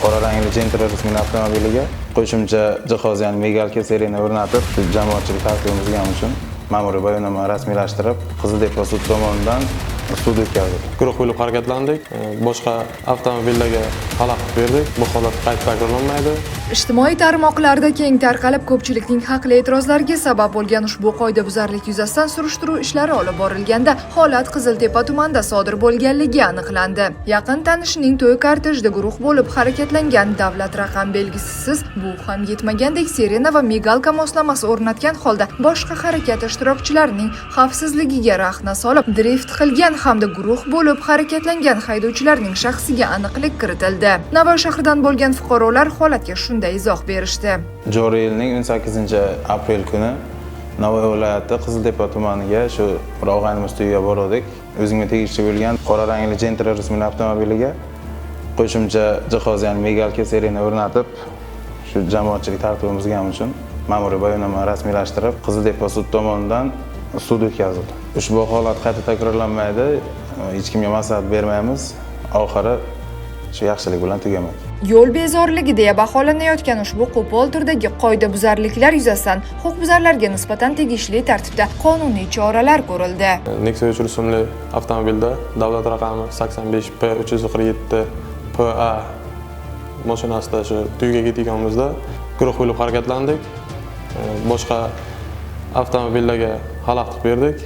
qora rangli Gentra rusumli avtomobiliga qo'shimcha jihoz, ya'ni migalka seriyani o'rnatib, jamoatchilik tartibimizga uchun ma'muriy bayonnoma rasmiylashtirib, Qizil depo sud tomonidan sud o'tkazildi. Guruh bo'lib harakatlandik. Boshqa avtomobillarga xalaqit berdik. Bu holat qayta takrorlanmaydi. Ijtimoiy tarmoqlarda keng tarqalib, ko'pchilikning haqli e'tirozlariga sabab bo'lgan ushbu qoidabuzarlik yuzasidan surishtiruv ishlari olib borilganda, holat Qiziltepa tumanida sodir bo'lganligi aniqlandi. Yaqin tanishining to'y kortejida guruh bo'lib harakatlangan, davlat raqam belgisisiz, bu ham yetmagandek sirena va migalka moslamasi o'rnatgan holda boshqa harakat ishtirokchilarining xavfsizligiga rahna solib, drift qilgan hamda guruh bo'lib harakatlangan haydovchilarning shaxsiga aniqlik kiritildi. Navoiy shahridan bo'lgan fuqarolar holatga shunday izoh berishdi. Joriy yilning 18-aprel kuni Navoiy viloyati Qiziltepa tumaniga shu og'aynimiz to'yiga bordik. O'zimga tegishli bo'lgan qora rangli Gentra rusumli avtomobiliga qo'shimcha jihoz, ya'ni migalka seriyani o'rnatib, shu jamoatchilik tartibimizga uchun ma'muriy bayonnoma rasmiylashtirib, Qiziltepa sud tomonidan sud o'tkazildi. Ushbu holat qayta takrorlanmaydi. Hech kimga maslahat bermaymiz. Oxiri shu yaxshilik bilan tugamaydi. Yo'l bezorligi deya baholanayotgan ushbu qo'pol turdagi qoidabuzarliklar yuzasidan huquqbuzarlarga nisbatan tegishli tartibda qonuniy choralar ko'rildi. Nexia 3 rusumli avtomobilda davlat raqami 85P347PA mashinasida shu to'yga ketganimizda guruh bo'lib harakatlandik. Boshqa avtomobillarga xalaqit berdik.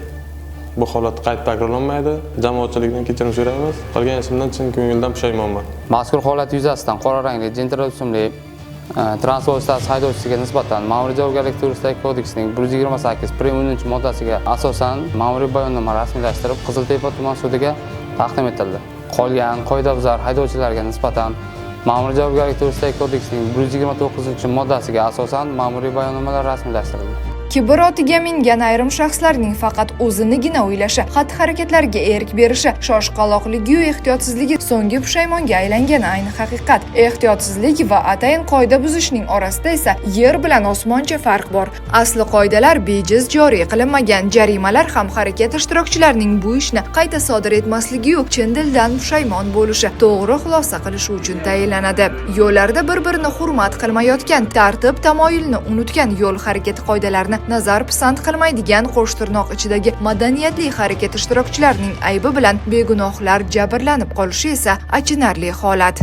Bu holat qayta takrorlanmaydi. Jamoatchilikdan kechirim so'raymiz. Qilgan ishimdan chin ko'ngildan pushaymonman. Mazkur holat yuzasidan qora rangli Gentra rusumli transport vositasi haydovchisiga nisbatan Ma'muriy javobgarlik to'g'risidagi kodeksining 128-10-moddasiga asosan ma'muriy bayonnoma rasmiylashtirib, Qiziltepa tuman sudiga taqdim etildi. Qolgan qoidabuzar haydovchilarga nisbatan Ma'muriy javobgarlik to'g'risidagi kodeksining 129-moddasiga asosan ma'muriy bayonnomalar rasmiylashtirildi. Kibr otiga mingan ayrim shaxslarning faqat o'zinigina o'ylashi, xatti-harakatlariga erk berishi, shoshqaloqligi va ehtiyotsizligi so'nggi pushaymonga aylangani ayni haqiqat. Ehtiyotsizlik va atayin qoida buzishning orasida esa yer bilan osmoncha farq bor. Asli qoidalar bejiz joriy qilinmagan, jarimalar ham harakat ishtirokchilarining bu ishni qayta sodir etmasligi yo'q, chin dildan pushaymon bo'lishi, to'g'ri xulosa qilishi uchun tayinlanadi. Yo'llarda bir-birini hurmat qilmayotgan, tartib tamoyilni unutgan, yo'l harakati qoidalarini nazar pisand qilmaydigan qo'shtirnoq ichidagi madaniyatli harakat ishtirokchilarining aybi bilan begunohlar jabrlanib qolishi esa achinarli holat.